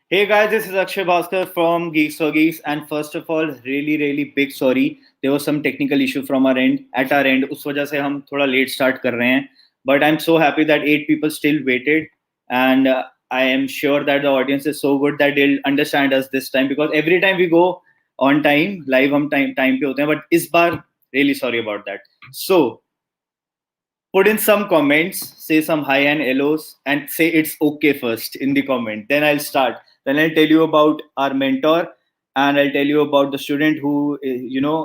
Hey guys, this is Akshay Bhaskar from GeeksforGeeks, and first of all, really big sorry. There was some technical issue from our end. At our end, उस वजह से हम थोड़ा late start कर रहे हैं. But I'm so happy that 8 people still waited, and I am sure that the audience is so good that they'll understand us this time because every time we go on time, live हम time पे होते हैं. But इस बार really sorry about that. So put in some comments, say some hi and hellos, and say it's okay first in the comment. Then I'll start. Then I'll tell you about our mentor, and I'll tell you about the student who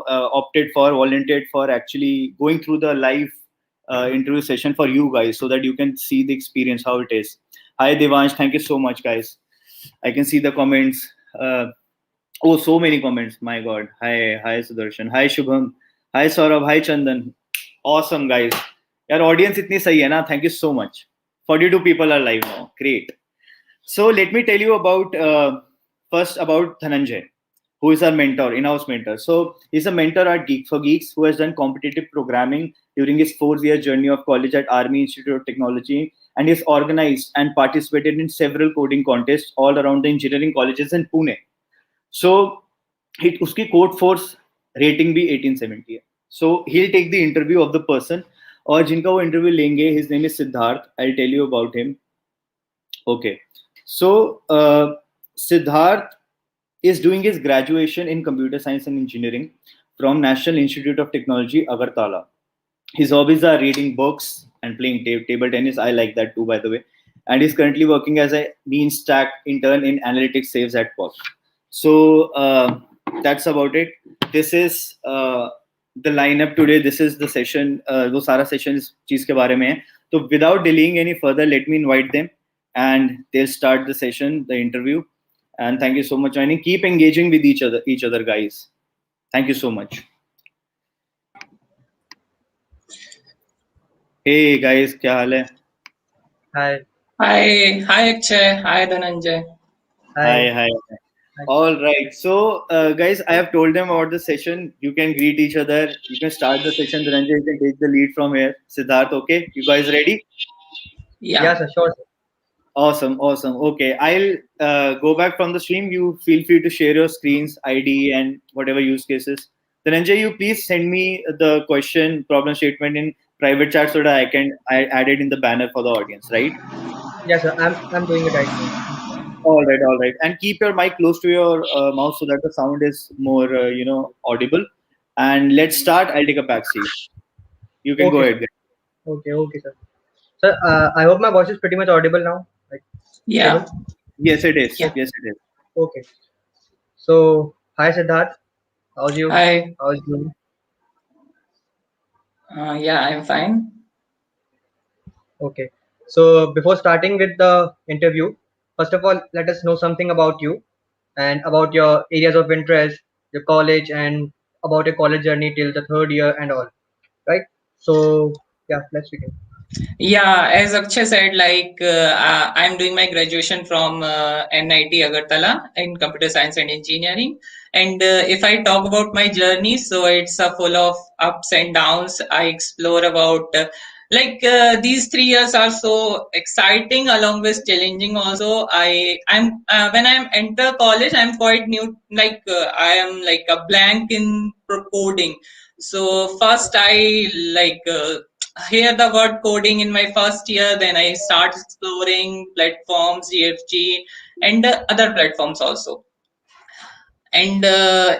opted for, volunteered for actually going through the live interview session for you guys, so that you can see the experience how it is. Hi Devansh, thank you so much, guys. I can see the comments. Oh, so many comments. My God. Hi Sudarshan. Hi Shubham. Hi Saurabh. Hi Chandan. Awesome, guys. Your audience itni sahi hai na. Thank you so much. 42 people are live now. Great. So let me tell you about first about Dhananjay, who is our mentor, in-house mentor. So he's a mentor at Geeks4Geeks who has done competitive programming during his 4-year journey of college at Army Institute of Technology, and he's organized and participated in several coding contests all around the engineering colleges in Pune. So उसकी code force rating भी 1870 है. So he'll take the interview of the person, और जिनका वो interview लेंगे, his name is Siddharth. I'll tell you about him. Okay. So Siddharth is doing his graduation in computer science and engineering from National Institute of Technology, Agartala. His hobbies are reading books and playing table tennis. I like that too, by the way. And he's currently working as a mean stack intern in analytics saves at work. So that's about it. This is the lineup today. This is the session. वो सारा session इस चीज के बारे में है. So without delaying any further, let me invite them, and they'll start the session, the interview. And thank you so much for joining. Keep engaging with each other, guys. Thank you so much. Hey guys, क्या हाल है? Hi Akshay. Hi Dhananjay. Hi. All right. So, guys, I have told them about the session. You can greet each other. You can start the session. Dhananjay, you can take the lead from here. Siddharth, okay? You guys ready? Yeah. Yes, sure. Awesome. Okay, I'll go back from the stream. You feel free to share your screens, ID, and whatever use cases. Dhananjay, you please send me the question, problem statement in private chat so that I add it in the banner for the audience, right? Yes, sir. I'm doing it right now. All right. And keep your mic close to your mouth so that the sound is more, audible. And let's start. I'll take a back seat. You can go Okay. ahead. Okay, sir. Sir, I hope my voice is pretty much audible now. Like, Yeah. stable? Yes, it is. Yeah. Yes, it is. Okay. So, hi Siddharth. How's you? Hi. How's you? Yeah, I'm fine. Okay. So, before starting with the interview, first of all, let us know something about you and about your areas of interest, your college, and about your college journey till the third year and all. Right? So, yeah, let's begin. Yeah, as Akshay said, I'm doing my graduation from NIT Agartala in computer science and engineering. And if I talk about my journey, so it's full of ups and downs. I explore about these 3 years are so exciting along with challenging also. I'm when I'm enter college, I'm quite new. I am like a blank in coding. So first I hear the word coding in my first year, then I start exploring platforms, GFG, and other platforms also. And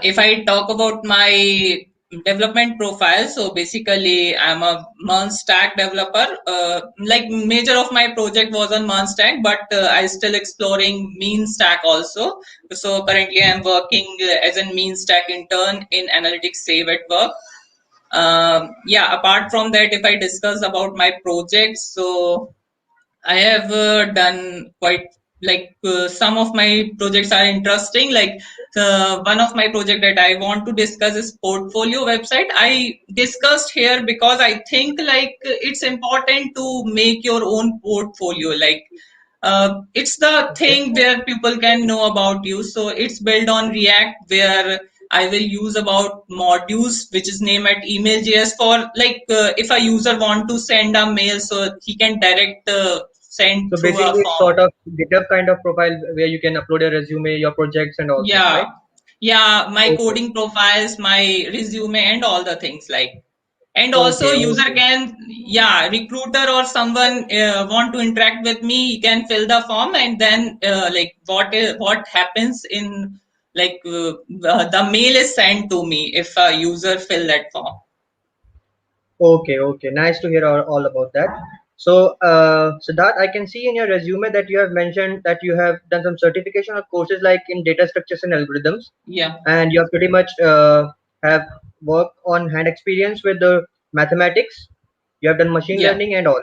if I talk about my development profile, so basically I'm a MERN stack developer. Major of my project was on MERN stack, but I still exploring mean stack also. So currently I'm working as a mean stack intern in analytics save at work. Apart from that, if I discuss about my projects, so I have done quite some of my projects are interesting. One of my project that I want to discuss is portfolio website. I discussed here because I think it's important to make your own portfolio. It's the thing where people can know about you. So it's built on React, where I will use about modules, which is named at email.js for if a user want to send a mail, so he can direct sent So through a basically, it's form. sort of GitHub kind of profile where you can upload your resume, your projects, and all things, right? Yeah, my Okay, coding profiles, my resume, and all the things like. And also okay, user okay. can, recruiter or someone want to interact with me, he can fill the form, and then like what happens in like the mail is sent to me if a user fill that form. Okay, okay. Nice to hear all about that. So, Siddharth, I can see in your resume that you have mentioned that you have done some certification or courses like in data structures and algorithms, Yeah, and you have pretty much have worked on hand experience with the mathematics. You have done machine yeah, learning and all.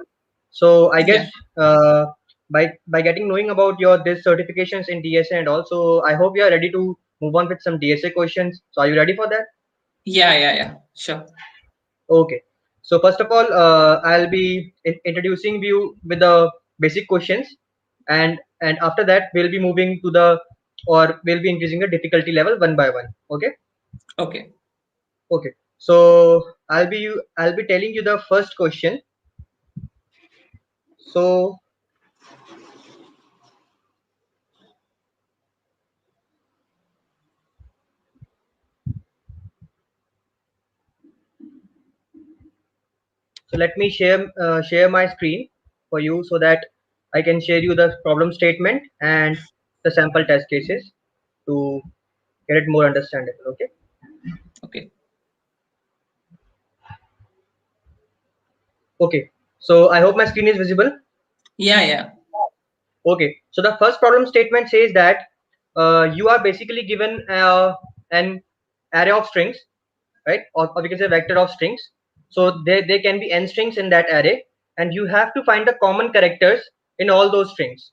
So, I guess yeah, uh, by getting knowing about your this certifications in DSA and also, I hope you are ready to move on with some DSA questions. So, are you ready for that? yeah, sure. Okay. So first of all, I'll be introducing you with the basic questions, and after that we'll be moving to the or we'll be increasing the difficulty level one by one. Okay. Okay. Okay. So I'll be telling you the first question. So so let me share my screen for you so that I can share you the problem statement and the sample test cases to get it more understandable. Okay. Okay. Okay. So I hope my screen is visible. Yeah. Okay, so the first problem statement says that you are basically given an array of strings, right? Or we can say vector of strings. So there can be n strings in that array, and you have to find the common characters in all those strings.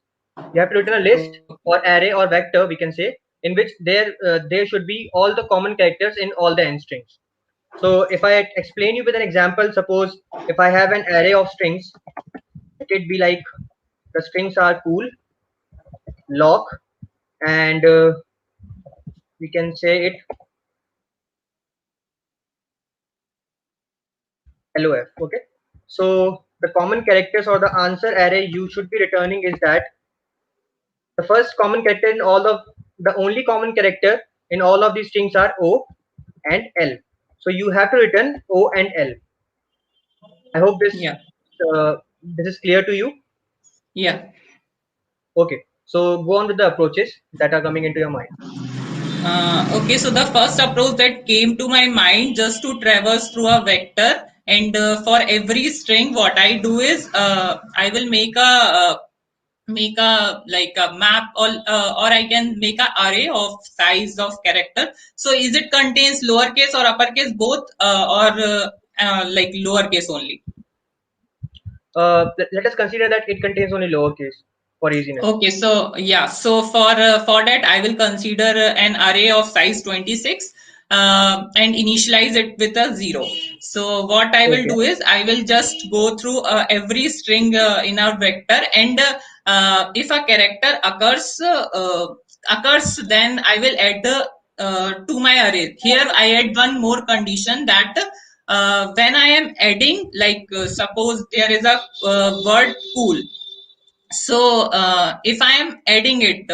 You have to return a list or array or vector, we can say, in which there should be all the common characters in all the n strings. So if I explain you with an example, suppose if I have an array of strings, let it be like the strings are cool, lock, and we can say it LOF. Okay. So the common characters or the answer array you should be returning is that the first common character in all of the only common character in all of these strings are O and L. So you have to return O and L. I hope Yeah. this is clear to you. Yeah. Okay. So go on with the approaches that are coming into your mind. Okay, so the first approach that came to my mind just to traverse through a vector, and for every string, what I do is I will make a like a map, or I can make a array of size of character. So is it contains lowercase or uppercase both, or like lowercase only? Let us consider that it contains only lowercase for easiness. Okay, so so for that I will consider an array of size 26 and initialize it with a 0. So what I will Okay. do is I will just go through every string in our vector, and if a character occurs, then I will add the to my array. Here I add one more condition that when I am adding, like suppose there is a word cool. So if I am adding it,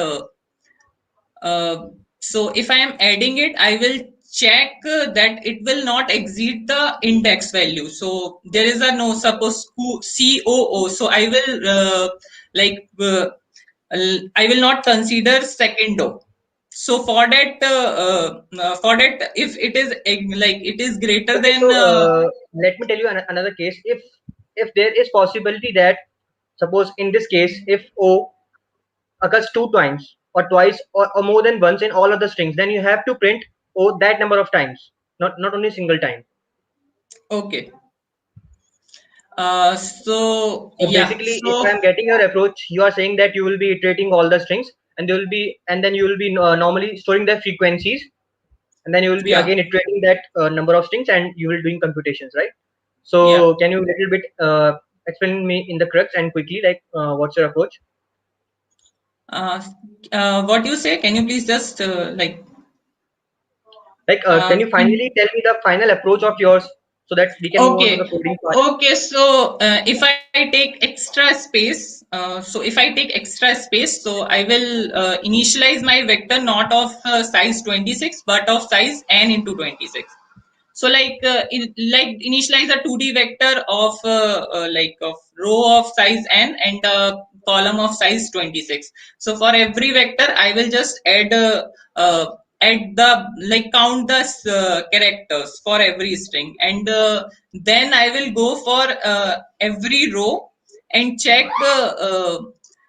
if I am adding it, I will check that it will not exceed the index value. So there is a no suppose COO. So I will like I will not consider second O. So for that, if it is like it is greater Okay, than so let me tell you another case. If there is possibility that suppose in this case if O occurs two times or twice or more than once in all of the strings, then you have to print O that number of times, not only single time. okay. So So yeah, basically, if I so am getting your approach, you are saying that you will be iterating all the strings, and they will be and then you will be normally storing their frequencies, and then you will be yeah, again iterating that number of strings, and you will doing computations, right? yeah. So can you little bit explain me in the crux and quickly like what's your approach? Uh, what you say? Can you please just like Like can you can, finally tell me the final approach of yours? so that we can move on to the Okay. coding part. Okay. So if I take extra space, so I will initialize my vector not of size 26, but of size n into 26. So like initialize a 2D vector of like of row of size n and a column of size 26. So for every vector I will just uh, add the like count the characters for every string, and then I will go for every row and check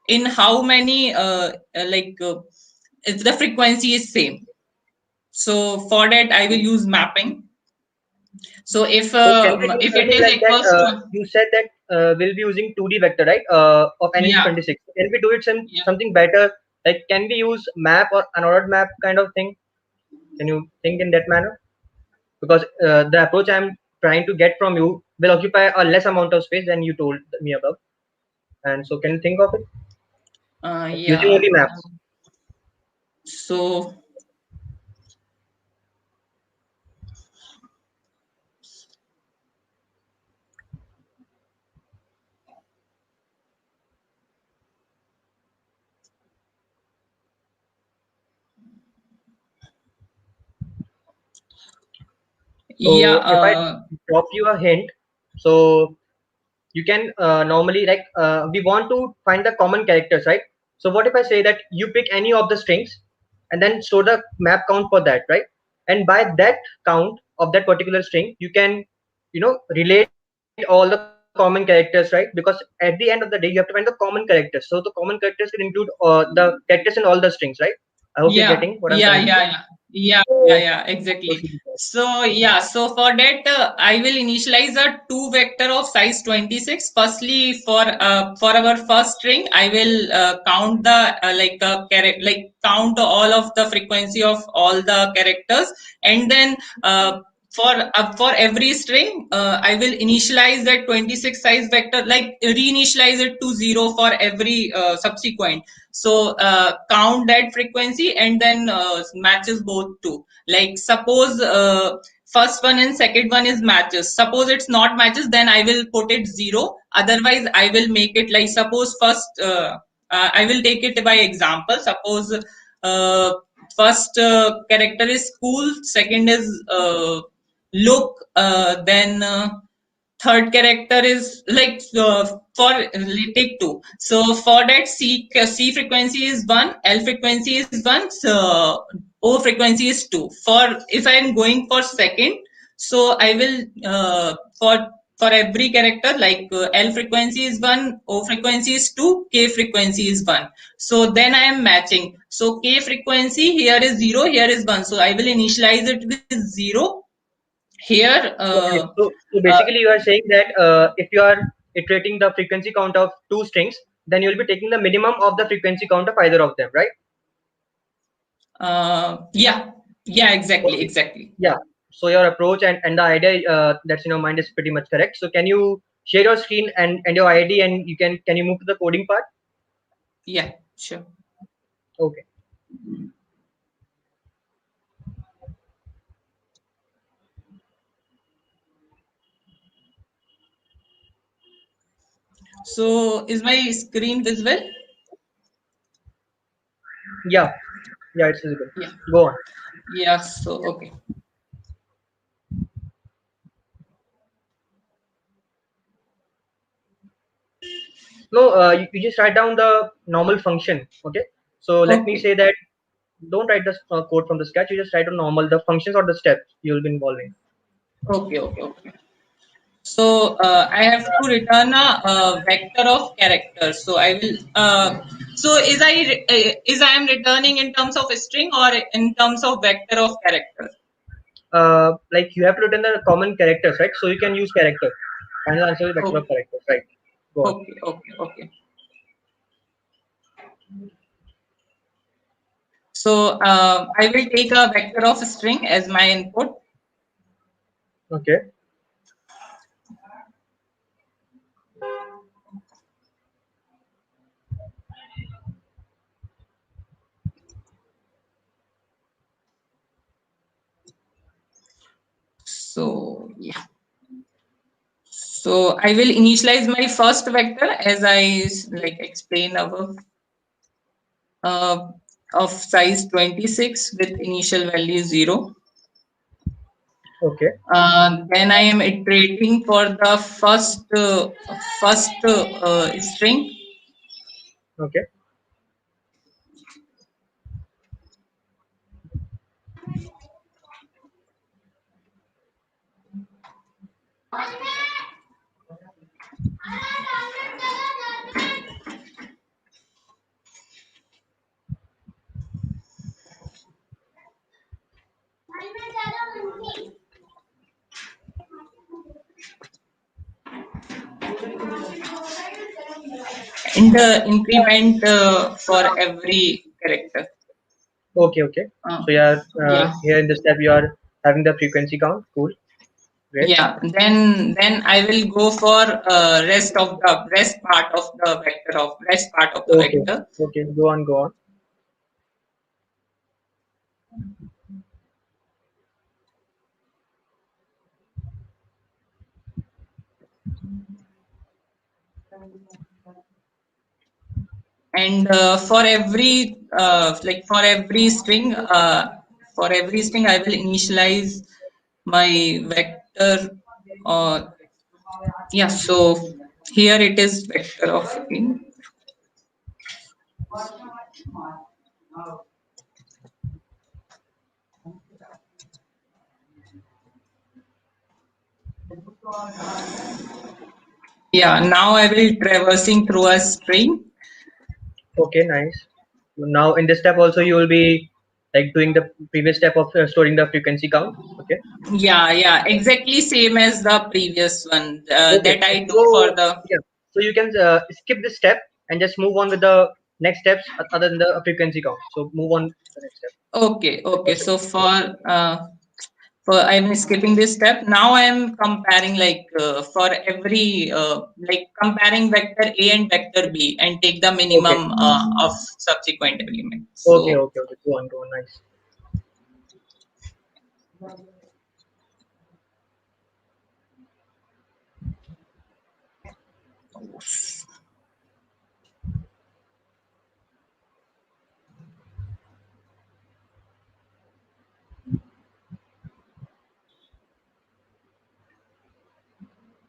in how many if the frequency is same. So for that I will use mapping. So So can we do if it something is like that? equals to, You said that we'll be using 2D vector, right? Of n into yeah, 26. Can we do it yeah, something better? Like, can we use map or unordered map kind of thing? Can you think in that manner? Because the approach I'm trying to get from you will occupy a less amount of space than you told me above. And so, can you think of it? Like using yeah. only maps. So yeah, So, if I drop you a hint, so you can normally like we want to find the common characters, right? So what if I say that you pick any of the strings and then store the map count for that, right? And by that count of that particular string you can relate all the common characters, right? Because at the end of the day you have to find the common characters, so the common characters will include the characters in all the strings, right? I hope you're getting what I'm yeah, trying to say. yeah, yeah, yeah, yeah, So yeah, yeah, exactly. proceed with that. So yeah, so for that I will initialize a two vector of size 26. Firstly, for our first string, I will count the count all of the frequency of all the characters, and then for every string, I will initialize that 26 size vector, like reinitialize it to 0 for every subsequent. So count that frequency and then matches both two. Like suppose first one and second one is matches. Suppose it's not matches, then I will put it 0. Otherwise I will make it like, suppose first I will take it by example. Suppose uh, first character is school, second is look, then third character is like for take two. So for that C frequency is 1, L frequency is 1, so O frequency is 2. For if I am going for second, so I will for every character, like L frequency is 1, O frequency is 2, K frequency is 1. So then I am matching. So K frequency here is 0, here is 1. So I will initialize it with 0 here. Okay, so basically you are saying that if you are iterating the frequency count of two strings, then you will be taking the minimum of the frequency count of either of them, right? Yeah, yeah, exactly, Okay. exactly. Yeah. So your approach and the idea that's in your mind is pretty much correct. So can you share your screen and your ID, and can you move to the coding part? Yeah, sure. Okay. So is my screen visible? Yeah. Yeah, it's visible. Yeah, Go on. yeah. So okay. No, you just write down the normal function. Okay. So let me Okay, say that don't write the code from the scratch. You just write down normal the functions or the steps you will be involving. okay, okay, okay. So I have to return a vector of characters. So I will. So is I am returning in terms of a string or in terms of vector of character? Like you have to return the common characters, right? So you can use character. Final answer is vector Okay, of characters, right? Go on. okay, okay, okay. So I will take a vector of string as my input. Okay. So yeah. So I will initialize my first vector as I like explained above, uh, of size 26 with initial value 0. Okay. Then I am iterating for the first string. Okay. And increment for every character. Okay. Okay. Uh, So yeah, yeah, here in this step you are having the frequency count. Cool. Great. yeah. Then I will go for rest part of the vector of rest part of the Okay. vector. Okay. Go on. Go on. And for every string I will initialize my vector. uh, yeah, so here it is vector of in. Yeah, now I will traversing through a string. Okay. Nice. Now in this step also you will be like doing the previous step of storing the frequency count. Okay. Yeah, exactly same as the previous one Okay. that I do for So the. yeah. So you can skip this step and just move on with the next steps other than the frequency count. So move on to the next step. Okay, Okay. so for I'm skipping this step. Now I am comparing for every comparing vector A and vector B and take the Okay. minimum of subsequent element. Okay. So Okay. Okay. Go on. Go on. Nice.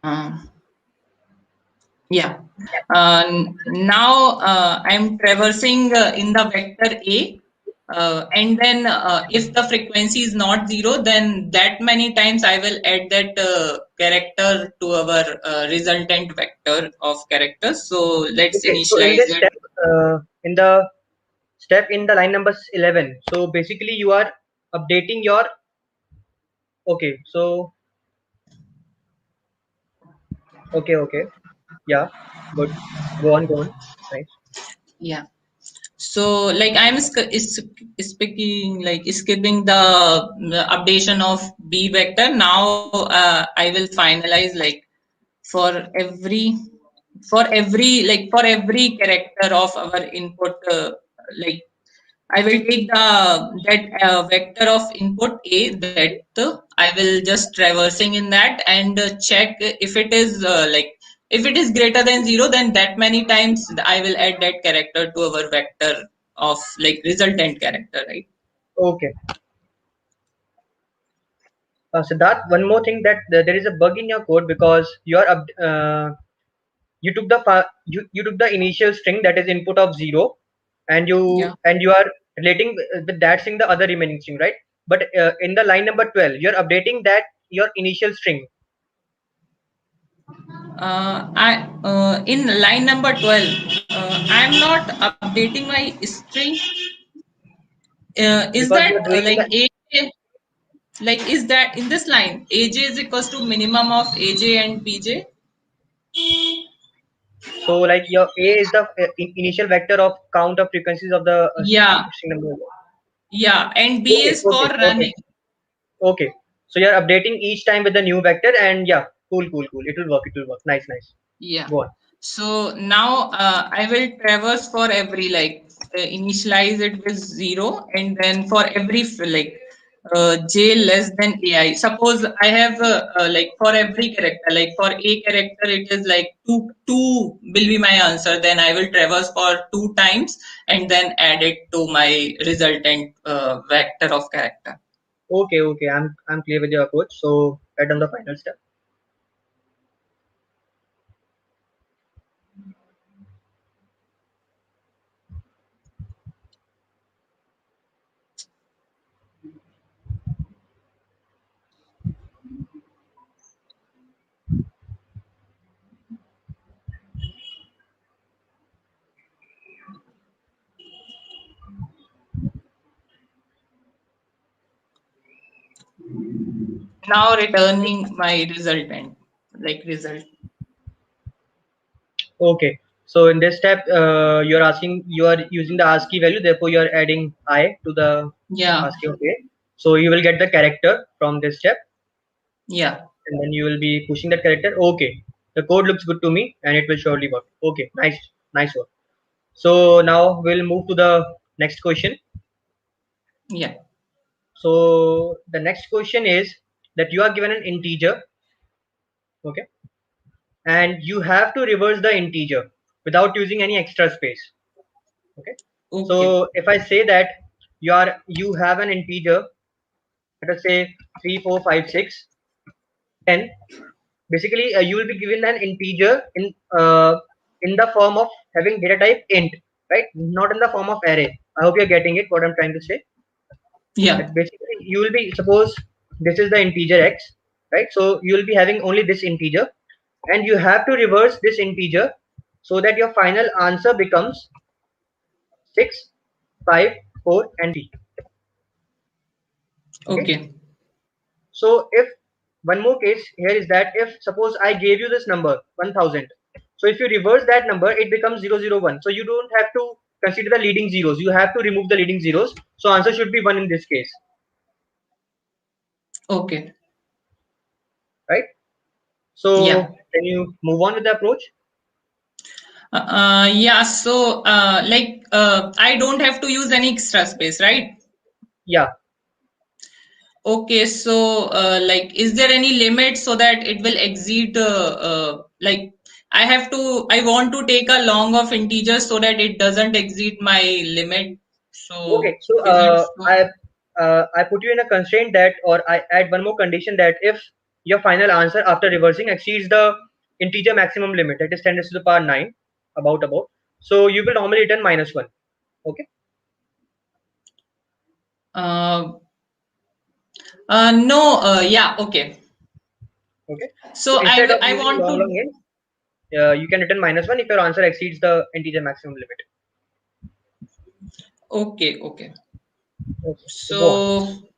uh, yeah. Now I'm traversing in the vector A. And then if the frequency is not 0, then that many times I will add that character to our resultant vector of characters. So let's Okay. So in initialize this it. step, in the step in the line number 11, so basically you are updating your. Okay. So okay. Okay. Yeah. Good. Go on. Go on. Nice. Yeah. So like speaking like skipping the updation of B vector. Now I will finalize for every for every character of our input. Like I will take that vector of input A that I will just traversing in that and check if it is if it is greater than 0, then that many times I will add that character to our vector of resultant character, right? Okay. Siddharth, one more thing that there is a bug in your code because you are you took the you took the initial string that is input of 0 Yeah. and you are relating with that string the other remaining string, right? But in the line number 12 you're updating that your initial string. I In line number 12, I am not updating my string. Is Because that you're doing in the A? Is that in this line AJ is equals to minimum of AJ and BJ? so like your a is the initial vector of count of frequencies of the Yeah, string number. yeah, and B Okay. is for Okay. Okay. running. Okay. So you're updating each time with the new vector and yeah, cool, cool, cool. It will work. It will work. Nice, nice. Yeah. Go on. So now I will traverse for every initialize it with 0, and then for every J less than AI. Suppose I have like for every character, like for A character, it is like two will be my answer. Then I will traverse for 2 times and then add it to my resultant vector of character. Okay, okay. I'm clear with your approach. So write down the final step. Now returning my resultant, like result. Okay. So in this step, you are using the ASCII value. Therefore, you are adding I to the Yeah, ASCII. Okay. So you will get the character from this step, yeah, and then you will be pushing that character. Okay. The code looks good to me, and it will surely work. Okay. Nice, nice work. So now we'll move to the next question. yeah. So the next question is that you are given an integer, okay, and you have to reverse the integer without using any extra space. Okay. Okay, So if I say that you have an integer, let us say 3, 4, 5, 6, 10. Basically, you will be given an integer in the form of having data type int, right? Not in the form of array. I hope you're getting it. What I'm trying to say. yeah. That basically you will be, suppose this is the integer x, right? So you will be having only this integer, and you have to reverse this integer so that your final answer becomes 6, 5, 4, and 3. Okay. Okay, So if one more case here is that if suppose I gave you this number 1000, so if you reverse that number, it becomes 001. So you don't have to consider the leading zeros. You have to remove the leading zeros. So answer should be 1 in this case, okay. right? Yeah. So can you move on with the approach? Yeah. So I don't have to use any extra space, right? Yeah. Okay, so like, is there any limit so that it will exceed? Like, I want to take a long of integers so that it doesn't exceed my limit. Okay. So, So is it so? I put you in a constraint that, or I add one more condition that if your final answer after reversing exceeds the integer maximum limit, that is 10 raised to the power 9, about. So you will normally return -1. Okay. Uh, no. Yeah. Okay. Okay. So So instead of I using want long to. int, you can return -1 if your answer exceeds the integer maximum limit. Okay. Okay. Okay. So go on. So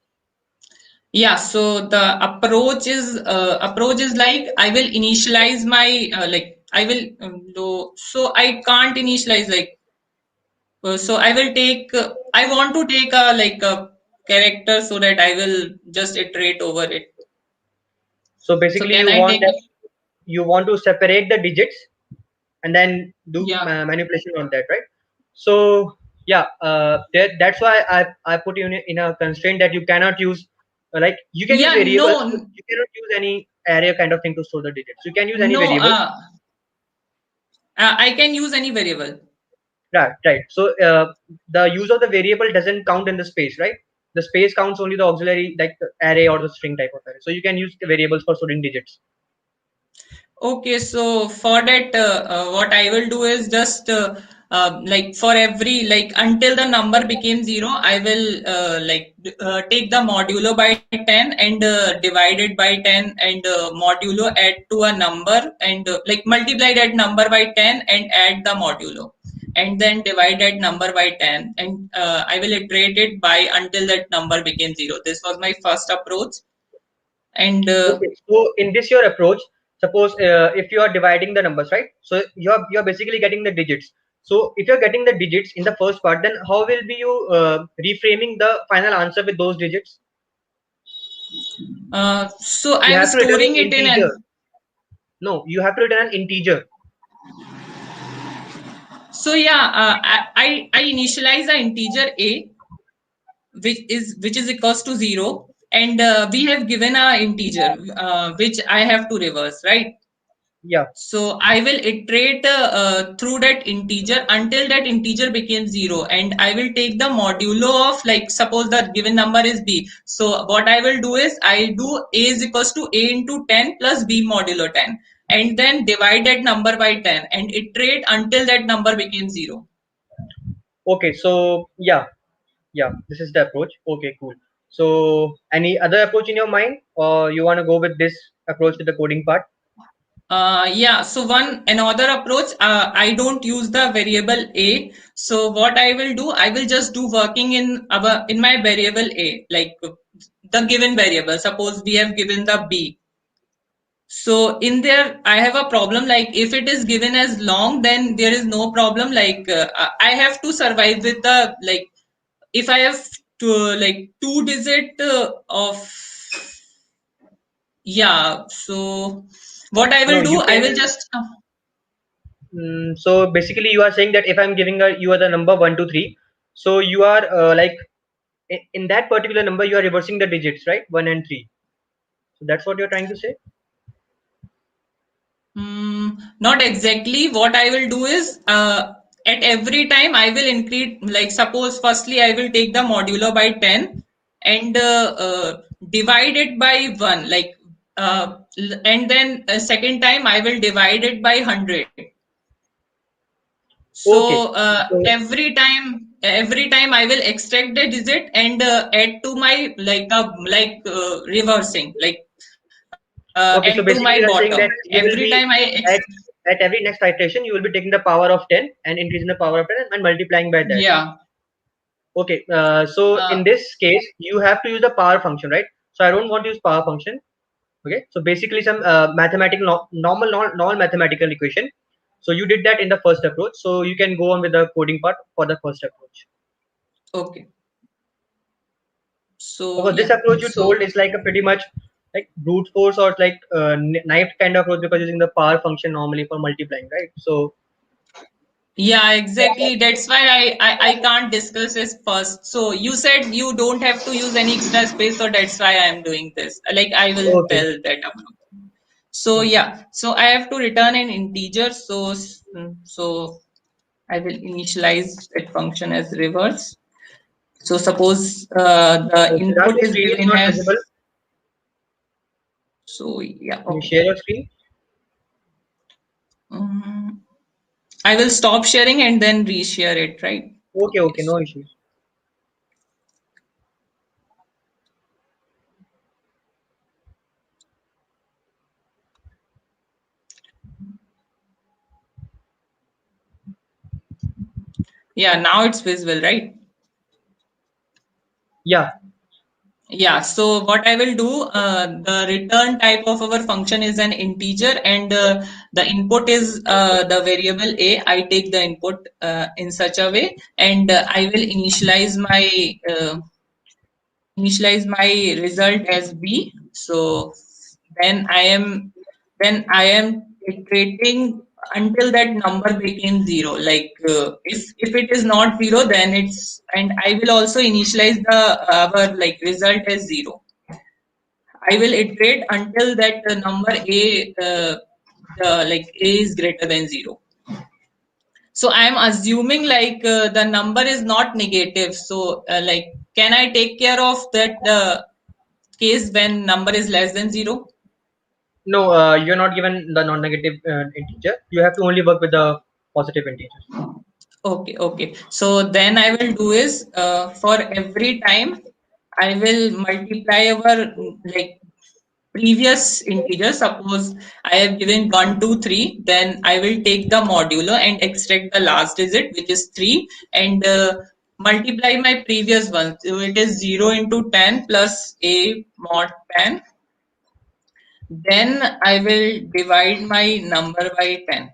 yeah, so the approach is like I will initialize my like I will so I can't initialize like so I will take I want to take a like a character so that I will just iterate over it. So So basically, can I take a you want to separate the digits and then do yeah manipulation on that, right? So yeah, that's why I put you in a constraint that you cannot use, like you can use yeah variables, but no you cannot use any array kind of thing to store the digits. You can use any no variable. I can use any variable. Right, right. So the use of the variable doesn't count in the space, right? The space counts only the auxiliary, like the array or the string type of array. So you can use the variables for storing digits. Okay, so for that, what I will do is just like for every like until the number became zero, I will take the modulo by 10 and divide it by 10 and modulo add to a number and like multiply that number by 10 and add the modulo and then divide that number by 10 and I will iterate it by until that number became zero. This was my first approach and Okay, so in this your approach, suppose if you are dividing the numbers, right? So you're basically getting the digits. So if you're getting the digits in the first part, then how will be you reframing the final answer with those digits? so You I'm have to return storing an it in integer. an No, you have to return an integer. So yeah, I initialize the integer a which is equals to 0, and we have given a integer which I have to reverse, right? Yeah. So I will iterate through that integer until that integer becomes 0, and I will take the modulo of, like, suppose the given number is b. So what I will do is I do a is equals to a into 10 plus b modulo 10, and then divide that number by 10 and iterate until that number becomes 0. Okay. So yeah, this is the approach. Okay, cool. So any other approach in your mind, or you want to go with this approach to the coding part? Yeah, so one another approach, I don't use the variable a. So what I will do, I will just do working in my variable a, like the given variable. Suppose we have given the b. So in there, I have a problem. Like if it is given as long, then there is no problem. Like I have to survive with the, like, if I have to, like, 2 digit of, yeah. So what I will No, do, you I will can. just So basically, you are saying that if I'm giving you are the number 1, 2, 3, so you are like in that particular number you are reversing the digits, right? 1 and 3. So that's what you're trying to say. Not exactly. What I will do is, at every time I will increase, like, suppose firstly I will take the modulo by 10 and divide it by 1, like, and then second time I will divide it by 100. Okay. So So every time I will extract the digit and add to my, like, reversing, like, add okay. to So my basically, you are bottom. saying that you Every will time be I at at every next iteration you will be taking the power of 10 and increasing the power of 10 and multiplying by that. yeah. Okay. So Uh, in this case, you have to use the power function, right? So I don't want to use power function. Okay. So basically, some mathematical normal normal mathematical equation. So you did that in the first approach. So you can go on with the coding part for the first approach. Okay. So Because this yeah. approach you So told is like a pretty much like brute force or like knife kind of approach because using the power function normally for multiplying, right? So yeah, exactly. That's why I can't discuss this first. So you said you don't have to use any extra space, so that's why I am doing this. Like I will okay, tell that approach. So okay, yeah. So I have to return an integer. So I will initialize that function as reverse. So suppose the Siddharth, input your is screen is given not as, visible. so yeah, Can you okay. share your screen? Um, I will stop sharing and then reshare it, right? Okay, Okay. okay, no So issues. yeah, now it's visible, right? Yeah, Yeah, so what I will do, the return type of our function is an integer, and the input is the variable a. I take the input in such a way, and I will initialize my result as b. So then I am iterating until that number becomes 0. Like if it is not 0, then it's, and I will also initialize the our, like, result as 0. I will iterate until that the number a, like, a is greater than 0. So I am assuming, like, the number is not negative. So like, can I take care of that case when number is less than 0? no, you're not given the non-negative integer. You have to only work with the positive integers. Okay, okay. So then I will do is, for every time I will multiply our, like, previous integer. Suppose I have given 1, 2, 3, then I will take the modulo and extract the last digit, which is 3, and multiply my previous one. So it is 0 into 10 plus a mod 10. Then I will divide my number by 10.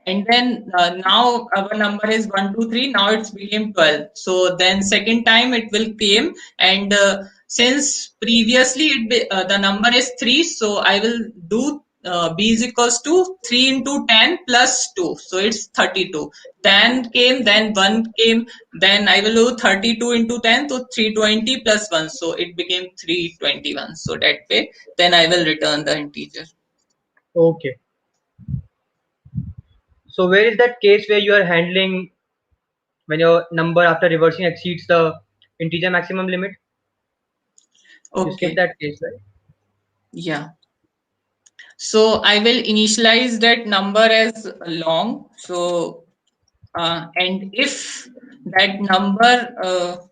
And then now our number is 1, 2, 3. Now it's became 12. So then second time it will came, and since previously the number is 3, so I will do b is equals to 3 into 10 plus 2, so it's 32. 10 came, then 1 came, then I will do 32 into 10, so 320 plus 1, so it became 321. So that way, then I will return the integer. Okay. So where is that case where you are handling when your number after reversing exceeds the integer maximum limit? You skip Okay, that case, right? yeah. So I will initialize that number as long. So and if that number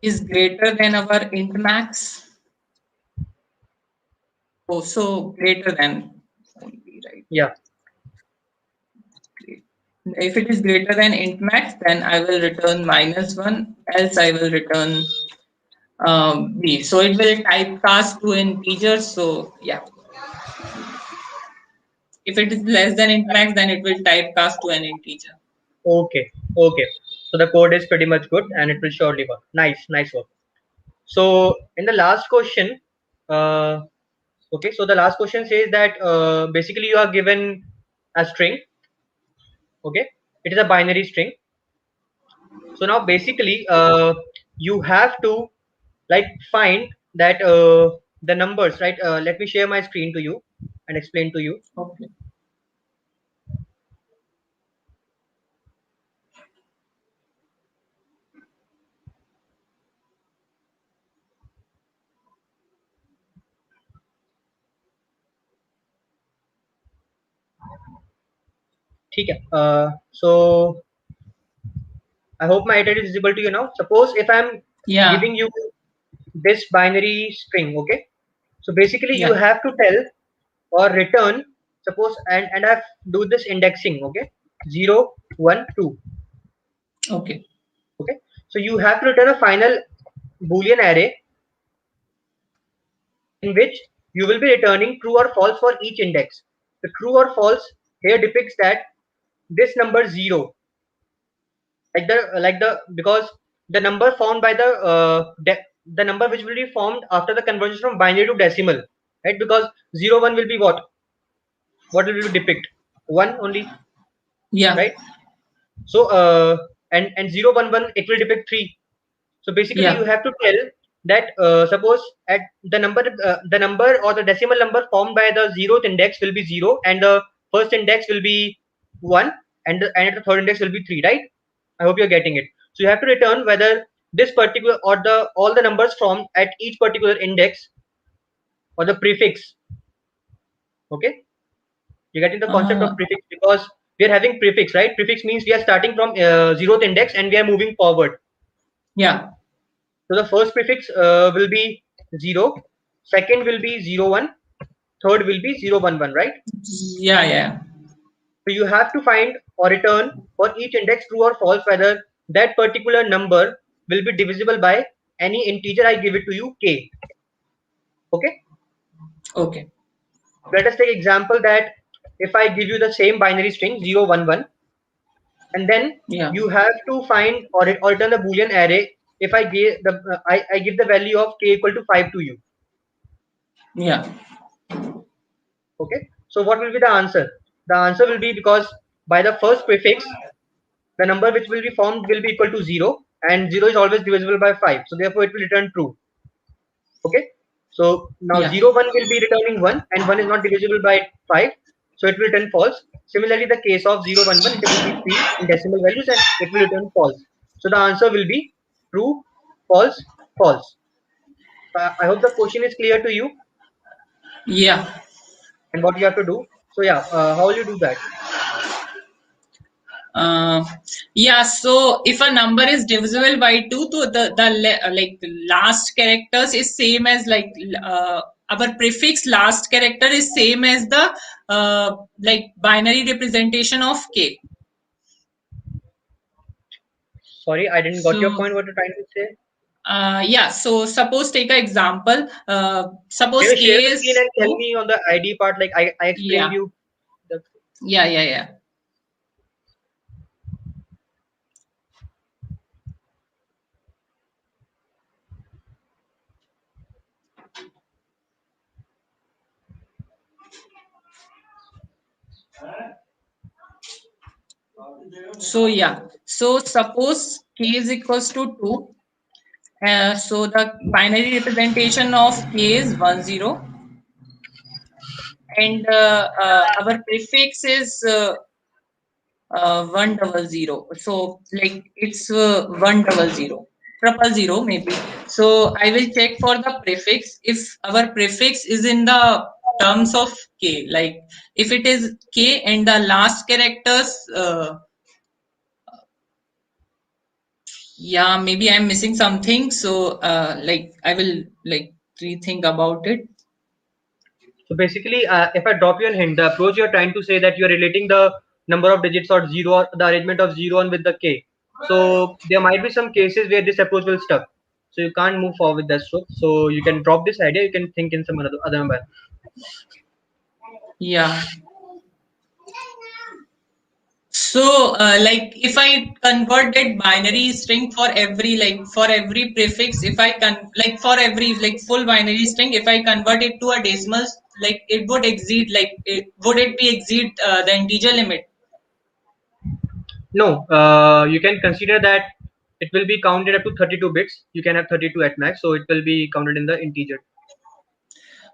is greater than our int max, oh, so greater than only, right? Yeah. Great. If it is greater than int max, then I will return -1, else I will return b. So it will typecast to integer. So yeah, if it is less than int max, then it will typecast to an integer. Okay. Okay. So the code is pretty much good and it will surely work. Nice. Nice work. So in the last question, uh, okay. So the last question says that basically you are given a string. Okay. It is a binary string. So now basically you have to like find that the numbers, right? Let me share my screen to you and explain to you. Okay. ठीक है. So I hope my edit is visible to you now. Suppose if I'm Yeah. giving you this binary string, okay? So basically you Yeah. have to tell or return, suppose, and I do this indexing, okay? 0, 1, 2, Okay. okay? So you have to return a final Boolean array in which you will be returning true or false for each index. The true or false here depicts that this number 0, like the because the number formed by the number which will be formed after the conversion from binary to decimal, right? Because 0 1 will be what will it depict? 1 only, Yeah. right? So and 0 1 1 it will depict 3. So basically you Yeah. have to tell that suppose at the number or the decimal number formed by the 0th index will be 0 and the first index will be 1 and the third index will be 3, right? I hope you're getting it. So you have to return whether this particular or the all the numbers formed at each particular index or the prefix. Okay, you're getting the concept of Uh, prefix because we are having prefix, right? Prefix means we are starting from 0th index and we are moving forward. yeah. So the first prefix will be 0, second will be 0 1, third will be 0 1 1, right? Yeah. Yeah. So you have to find or return for each index true or false whether that particular number will be divisible by any integer I give it to you k. Okay. Okay. Let us take example that if I give you the same binary string 0 1 1 and then Yeah. you have to find or return the boolean array if I give I give the value of k equal to 5 to you. Yeah. Okay. So what will be the answer? The answer will be because by the first prefix, the number which will be formed will be equal to 0 and 0 is always divisible by 5. So therefore it will return true. Okay. So now Yeah. 0 1 will be returning 1 and 1 is not divisible by 5. So it will return false. Similarly, the case of 0 1 1, it will be 3 in decimal values and it will return false. So the answer will be true, false, false. I hope the question is clear to you Yeah. and what you have to do. So yeah, how will you do that? Uh, yeah. So if a number is divisible by 2, so like last characters is same as like our prefix last character is same as the like binary representation of k. Sorry, I didn't got your So point. What you're trying to say? yeah. So suppose take an example. Can Suppose you share k the screen is and tell 2. me on the ID part? Like I explained Yeah. you. The, Yeah. Yeah. Yeah. So yeah, so suppose k is equals to 2. So the binary representation of k is 10, and our prefix is 100. So like it's 100, 000 maybe. So I will check for the prefix. If our prefix is in the terms of k, like if it is k and the last characters, yeah, maybe I'm missing something. So like I will like rethink about it. So basically, if I drop you a hint, the approach you're trying to say that you're relating the number of digits or zero, or the arrangement of zero on with the k. So there might be some cases where this approach will stuck. So you can't move forward with that stroke. So you can drop this idea. You can think in some other number. Yeah. So, like if I convert that binary string for every prefix, if I like for every like full binary string, if I convert it to a decimal, like it would exceed would it be exceed the integer limit? No, you can consider that it will be counted up to 32 bits. You can have 32 at max, so it will be counted in the integer.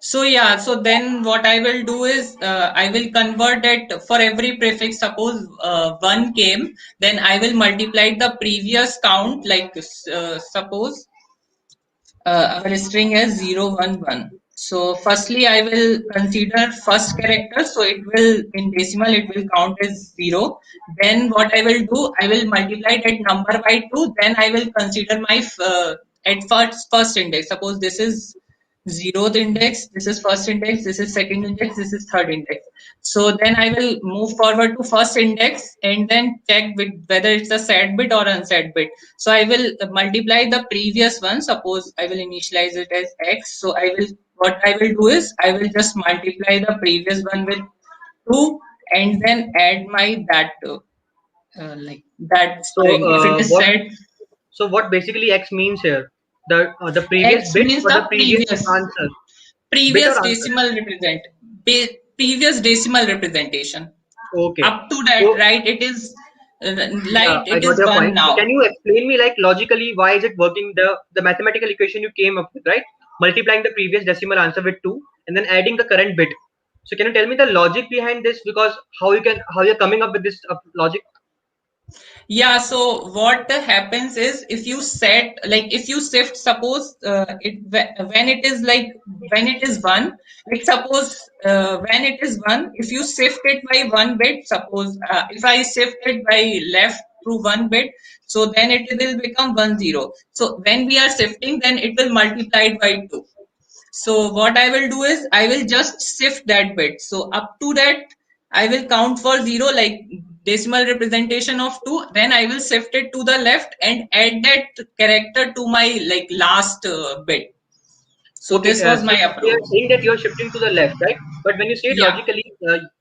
So yeah, so then what I will do is I will convert that for every prefix. Suppose 1 came, then I will multiply the previous count. Like suppose our string is 011. So firstly, I will consider first character. So it will in decimal it will count as 0. Then what I will do, I will multiply that number by 2. Then I will consider my at first index. Suppose this is zeroth index, this is first index, this is second index, this is third index. So then I will move forward to first index and then check with whether it's a set bit or unset bit. So I will multiply the previous one. Suppose I will initialize it as x. So what I will do is I will just multiply the previous one with 2 and then add my like that So string. If it is set, what basically x means here? The previous x bit means or the the previous answer? Bit or previous answer? previous decimal representation. Okay. Up to that, So right? It is yeah, light. I It got is your one point. So can now. you explain me like logically why is it working? The mathematical equation you came up with, right? Multiplying the previous decimal answer with 2 and then adding the current bit. So can you tell me the logic behind this? Because how you're coming up with this logic? Yeah, so what happens is if you set like if you shift, suppose when it is when it is one, like suppose when it is one, if you shift it by one bit, suppose if I shift it by left through one bit, so then it will become 10. So when we are shifting, then it will multiply it by 2. So what I will do is I will just shift that bit. So up to that, I will count for 0, like decimal representation of 2. Then I will shift it to the left and add that character to my like last bit. So Okay, this was so my we are approach. saying that you're shifting to the left, right? But when you say it Yeah, logically,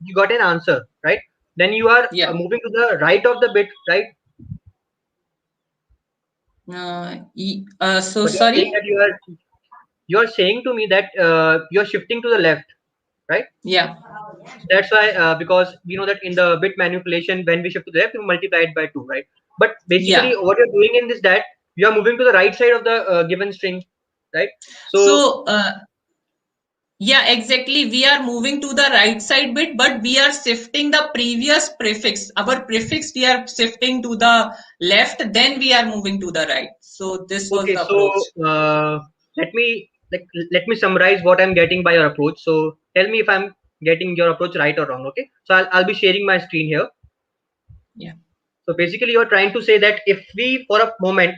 you got an answer, right? Then you are yeah. moving to the right of the bit, right? So But you're saying sorry. that you're saying to me that you're shifting to the left, right? Yeah, So that's why because we know that in the bit manipulation, when we shift to the left, we multiply it by 2, right? But basically, yeah. what you're doing in this that you are moving to the right side of the given string, right? So So yeah, exactly. We are moving to the right side bit, but we are shifting the previous prefix. Our prefix, we are shifting to the left, then we are moving to the right. So this was okay, the so approach. let me summarize what I'm getting by your approach. So tell me if I'm getting your approach right or wrong. Okay, so I'll be sharing my screen here. Yeah. So basically, you're trying to say that if we, for a moment,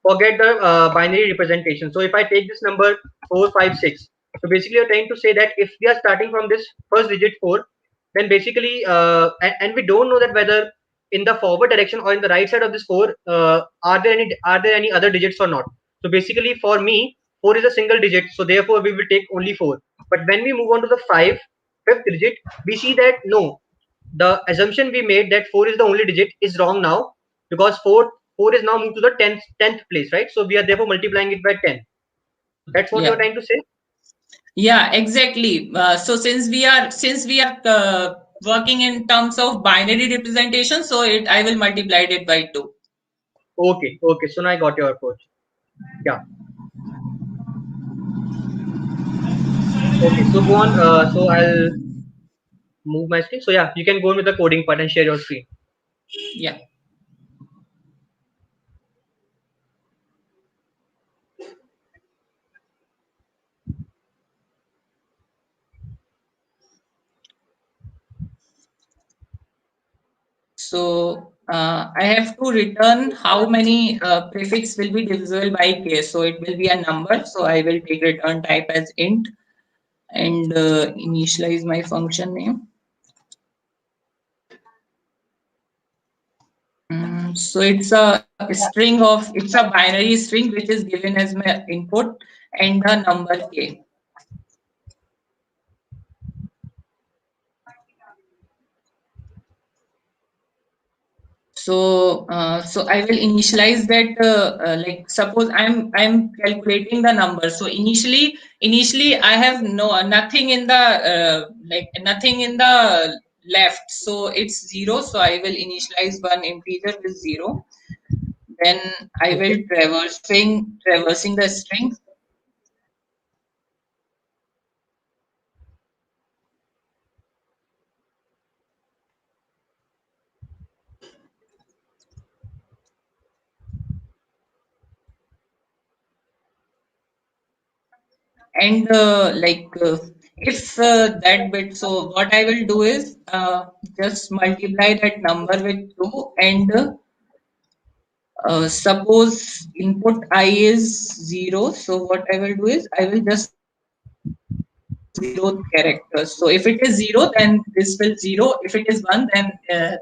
forget the binary representation. So if I take this number 456, so basically you're trying to say that if we are starting from this first digit 4, then basically, and we don't know that whether in the forward direction or in the right side of this 4, are there any other digits or not. So basically, for me, 4 is a single digit, so therefore we will take only 4. But when we move on to the fifth digit, we see that no, the assumption we made that 4 is the only digit is wrong now because 4 is now moved to the 10th place, right? So we are therefore multiplying it by 10. So that's what you're Yeah. trying to say. Yeah, exactly. So since we are working in terms of binary representation, so I will multiply it by 2. Okay, okay. So now I got your approach. Yeah. Okay. So go on. So I'll move my screen. So yeah, you can go on with the coding part and share your screen. Yeah. So I have to return how many prefix will be divisible by k. So it will be a number. So I will take return type as int and initialize my function name. So it's a binary string which is given as my input and the number k. So I will initialize that like suppose I'm calculating the number. So initially I have nothing in the like nothing in the left. So it's 0. So I will initialize one integer with 0. Then I will Okay. traversing the string. And if that bit, so what I will do is just multiply that number with 2 and suppose input I is 0. So what I will do is I will just initialize the 0th character. So if it is 0, then this will 0. If it is 1, then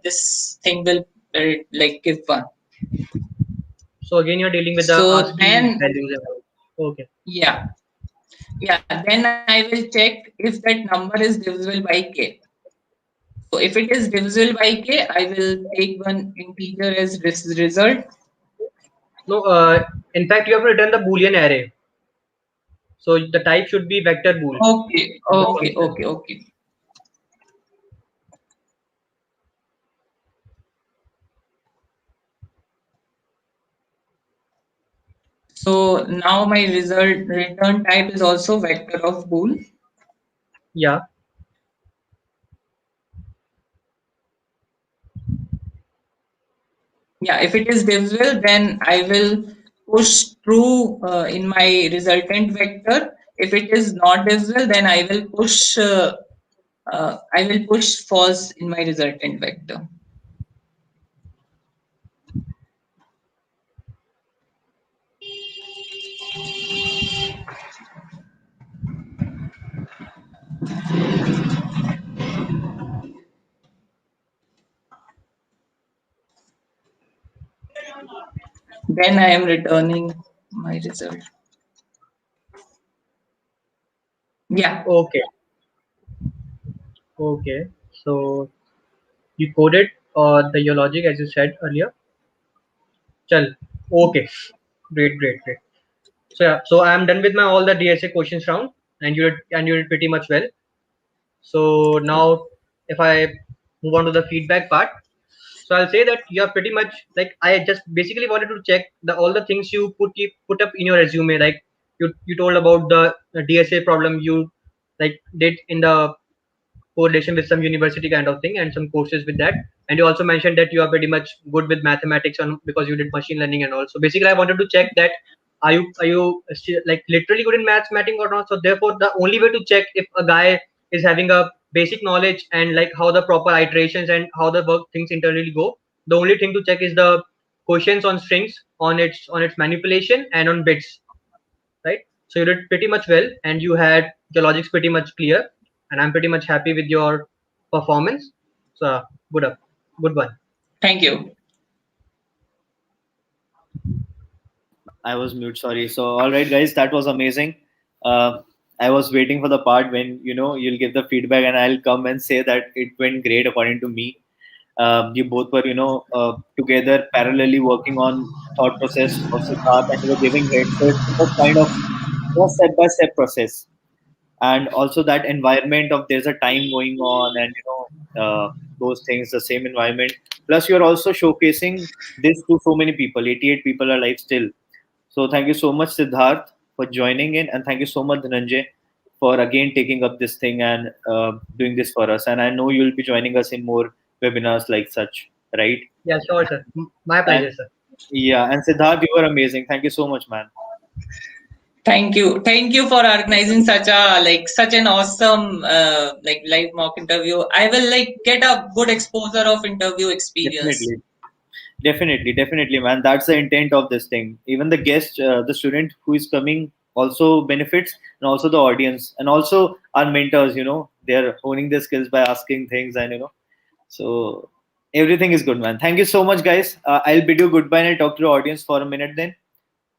this thing will like give 1. So again, you're dealing with the So ASCII then, values and all. Okay. yeah, then I will check if that number is divisible by k. So if it is divisible by k, I will take one integer as result. No, in fact, you have to return the Boolean array. So the type should be vector bool Okay, of the okay, function. okay, okay. So now my result return type is also vector of bool. Yeah. Yeah, if it is divisible, then I will push true in my resultant vector. If it is not divisible, then I will push false in my resultant vector. Then I am returning my result. Yeah. Okay. Okay. So you coded the your logic as you said earlier. Chal. Okay. Great, great, great. So yeah, so I'm done with my all the DSA questions round, and you did pretty much well. So now, if I move on to the feedback part, so I'll say that you are pretty much like I just basically wanted to check the all the things you put up in your resume. Like you told about the DSA problem you like did in the correlation with some university kind of thing and some courses with that. And you also mentioned that you are pretty much good with mathematics on because you did machine learning and all. So basically, I wanted to check that are you like literally good in mathematics or not? So therefore, the only way to check if a guy is having a basic knowledge and like how the proper iterations and how the work things internally go, the only thing to check is the questions on strings, on its manipulation and on bits, right? So you did pretty much well, and you had the logics pretty much clear, and I'm pretty much happy with your performance. So good up, good one. Thank you. I was mute. Sorry. So, all right, guys, that was amazing. Uh, I was waiting for the part when you'll give the feedback, and I'll come and say that it went great according to me. You both were together parallelly working on thought process of Siddharth, and you were giving it. So it was kind of step by step process. and also that environment of there's a time going on, and those things, the same environment. Plus, you're also showcasing this to so many people. 88 people are alive still. So thank you so much, Siddharth, for joining in, and thank you so much, Dhananjay, for again taking up this thing and doing this for us. And I know you'll be joining us in more webinars like such, right? Yeah, sure, sir. My And pleasure, sir. yeah, and Siddharth, you were amazing. Thank you so much, man. Thank you for organizing such an awesome live mock interview. I will get a good exposure of interview experience. Definitely. Definitely, man. That's the intent of this thing. Even the guest, the student who is coming also benefits, and also the audience, and also our mentors. They're honing their skills by asking things, and so everything is good, man. Thank you so much, guys. I'll bid you goodbye and I'll talk to the audience for a minute then.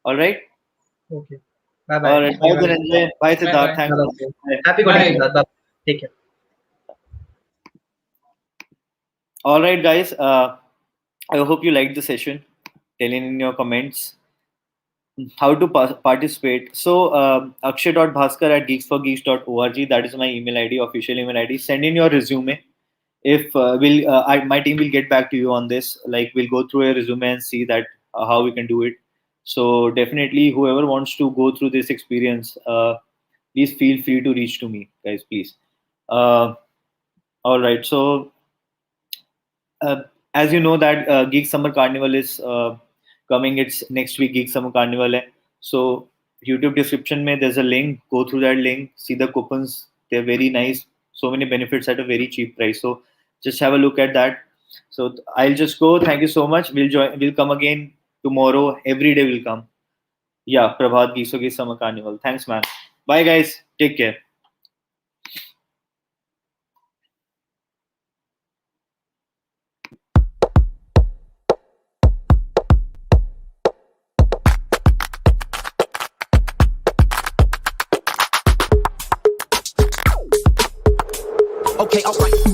All right. Okay. Bye bye. All right. Bye, Dhananjay. Bye, Bye Siddharth. bye. Thanks. Happy good day, Bye. Siddharth. Bye. Take care. All right, guys. I hope you liked the session. Tell in your comments how to participate. So, akshay.bhaskar@geeksforgeeks.org. That is my email ID, official email ID. Send in your resume. If my team will get back to you on this. Like, we'll go through a resume and see that how we can do it. So, definitely, whoever wants to go through this experience, please feel free to reach to me, guys. Please. Uh, all right. So, uh, as you know that Geek Summer Carnival is coming. It's next week, Geek Summer Carnival hai. So YouTube description mein there's a link. Go through that link. See the coupons. They're very nice. So many benefits at a very cheap price. So just have a look at that. So I'll just go. Thank you so much. We'll join. We'll come again tomorrow. Every day will come. Yeah, Prabhat Geek Summer Carnival. Thanks, man. Bye, guys. Take care. Okay, alright.